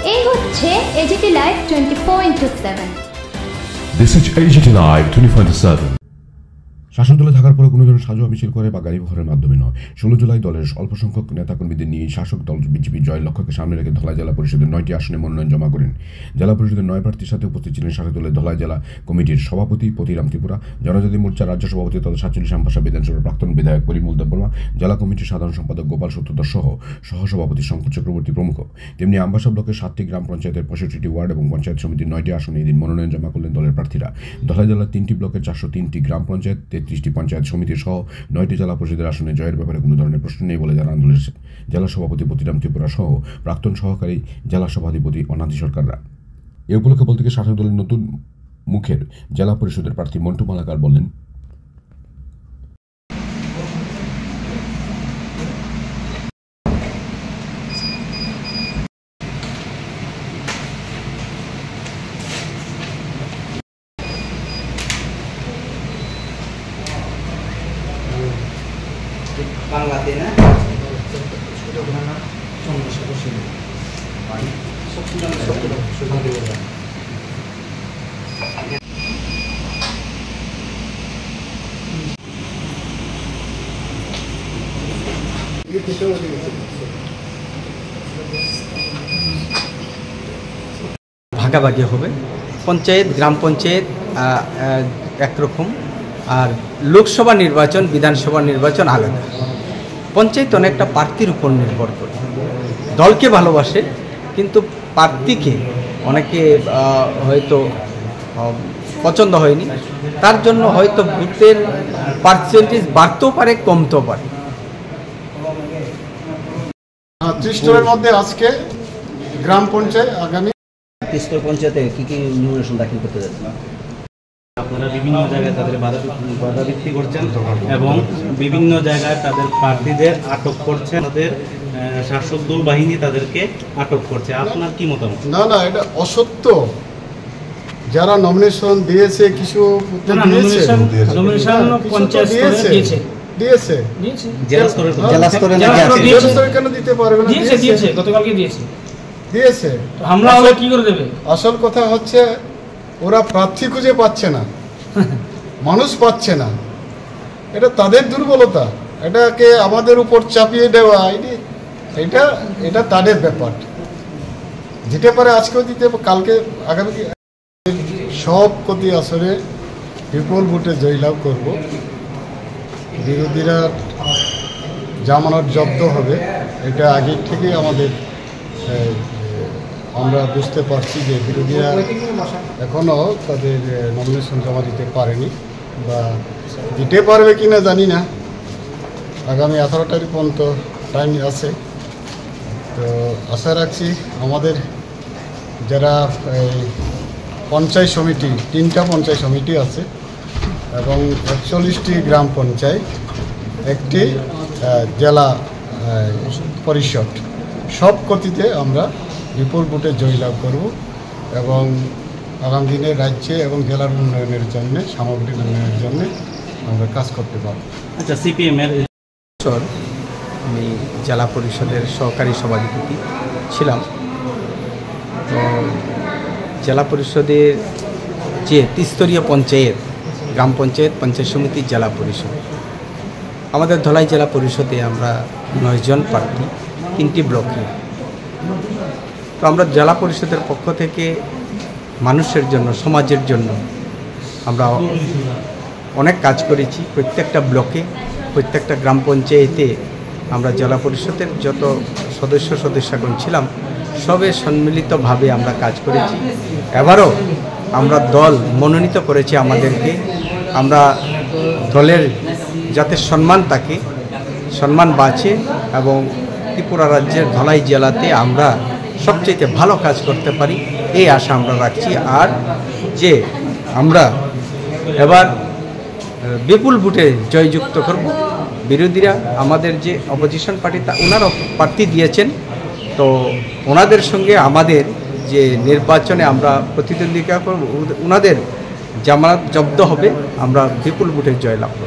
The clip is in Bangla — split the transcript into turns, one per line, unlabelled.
এই হচ্ছে AGT live 24/7।
This is AGT Live 24/7. শাসক দলে থাকার পরে কোনো ধরনের সাজোয়া মিছিল করে বা গাড়ি বহরের মাধ্যমে নয়। 16 জুলাই দলের অল্প সংখ্যক নেতাকর্মীদের নিয়ে শাসক দল বিজেপি জয়ের লক্ষ্যকে সামনে রেখে ধলাই জেলা পরিষদের 9টি আসনে মনোনয়ন জমা করেন। জেলা পরিষদের 9 প্রার্থীর সাথে উপস্থিত ছিলেন শাসক দলের ধলাই জেলা কমিটির সভাপতি পতিরাম ত্রিপুরা, জনজাতি মোর্চার রাজ্য সভাপতি তথা 47 আমবাসা বিধানসভার প্রাক্তন বিধায়ক পরিমল দেববর্মা, জেলা কমিটির সাধারণ সম্পাদক গোপাল সূত্রধর সহ সহসভাপতি শঙ্কর চক্রবর্তী প্রমুখ। তেমনি আমবাসা ব্লকের 7টি গ্রাম পঞ্চায়েতের 65টি ওয়ার্ড এবং পঞ্চায়েত সমিতির 9টি আসনে এদিন মনোনয়ন জমা করলেন দলের প্রার্থীরা। ধলাই জেলার 3টি ব্লকের 403টি গ্রাম পঞ্চায়েত, 33টি পঞ্চায়েত সমিতি সহ 9টি জেলা পরিষদের আসনে জয়ের ব্যাপারে কোনো ধরনের প্রশ্ন নেই বলে জানান দলের জেলা সভাপতি পতিরাম ত্রিপুরা সহ প্রাক্তন সহকারী জেলা সভাধিপতি অনাদি সরকাররা। এ উপলক্ষে বলতে গিয়ে শাসক দলের নতুন মুখের জেলা পরিষদের প্রার্থী মন্টু মালাকার বলেন,
বাংলাতে না
ভাগাভাগি হবে। পঞ্চায়েত গ্রাম পঞ্চায়েত একরকম, আর লোকসভা নির্বাচন বিধানসভা নির্বাচন আলাদা। পঞ্চায়েত অনেকটা প্রার্থীর উপর নির্ভর করে, দলকে ভালোবাসে কিন্তু প্রার্থীকে অনেকে হয়তো পছন্দ হয়নি, তার জন্য হয়তো ভোটের পার্সেন্টেজ বাড়তেও পারে কমতেও পারে।
30 মধ্যে আজকে গ্রাম পঞ্চায়েত আগামী
30 পঞ্চায়েতে কি কি নমিনেশন দাখিল করতে যাচ্ছেন?
আপনারা বিভিন্ন জায়গায় তাদের বাধাবৃত্তি করছেন এবং বিভিন্ন জায়গায় তাদের প্রার্থীদের আটক করছেন, তাদের শাসক দল বাহিনী তাদেরকে আটক করছে। আপনার কি মতামত?
না, এটা অসত্য। যারা নমিনেশন দিয়েছে কিছু দিয়েছে
জেলা স্তরে
কেন দিতে পারবে না?
গতকালকে
দিয়েছে।
আমরা কি করে দেবে?
আসল কথা হচ্ছে ওরা প্রার্থী খুঁজে পাচ্ছে না, মানুষ পাচ্ছে না। এটা তাদের দুর্বলতা, এটাকে আমাদের উপর চাপিয়ে দেওয়া এটা তাদের ব্যাপার। দিতে পারে, আজকেও দিতে, কালকে আগামী সব কটি আসরে বিপুল ভোটে জয়লাভ করব। বিরোধীরা জামানত জব্দ হবে, এটা আগের থেকেই আমরা বুঝতে পারছি যে বিরোধীরা এখনও তাদের নমিনেশন জমা দিতে পারেনি, বা দিতে পারবে কি না জানি না। আগামী 18 তারিখ পর্যন্ত টাইম আছে। তো আশা রাখছি আমাদের যারা পঞ্চায়েত সমিতি, 3টা পঞ্চায়েত সমিতি আছে এবং 41টি গ্রাম পঞ্চায়েত, 1টি জেলা পরিষদ, সব কতিতে আমরা বিপুল ভোটে জয়লাভ করব এবং আগামী দিনে রাজ্যে এবং জেলার উন্নয়নের জন্য, সামগ্রিক উন্নয়নের জন্য আমরা কাজ করতে পারব।
আচ্ছা, সিপিএমের
আমি জেলা পরিষদের সহকারী সভাধিপতি ছিলাম। তো জেলা পরিষদের যে 3স্তরীয় পঞ্চায়েত, গ্রাম পঞ্চায়েত, পঞ্চায়েত সমিতি, জেলা পরিষদ, আমাদের ধলাই জেলা পরিষদে আমরা 9 জন প্রার্থী, 3টি ব্লকে। তো আমরা জেলা পরিষদের পক্ষ থেকে মানুষের জন্য, সমাজের জন্য আমরা অনেক কাজ করেছি। প্রত্যেকটা ব্লকে, প্রত্যেকটা গ্রাম পঞ্চায়েতে আমরা জেলা পরিষদের যত সদস্যগণ ছিলাম সবে সম্মিলিতভাবে আমরা কাজ করেছি। এবারও আমরা দল মনোনীত করেছি আমাদেরকে। আমরা দলের যাতে সম্মান থাকে, সম্মান বাঁচে এবং ত্রিপুরা রাজ্যের ধলাই জেলাতে আমরা সবচেয়ে ভালো কাজ করতে পারি, এই আশা আমরা রাখছি। আর যে আমরা এবার বিপুল ভোটে জয়যুক্ত করব। বিরোধীরা আমাদের যে অপোজিশন পার্টি, ওনারা প্রার্থী দিয়েছেন, তো ওনাদের সঙ্গে আমাদের যে নির্বাচনে আমরা প্রতিদ্বন্দ্বিতা করব, ওনাদের জামানত জব্দ হবে, আমরা বিপুল ভোটে জয়লাভ করব।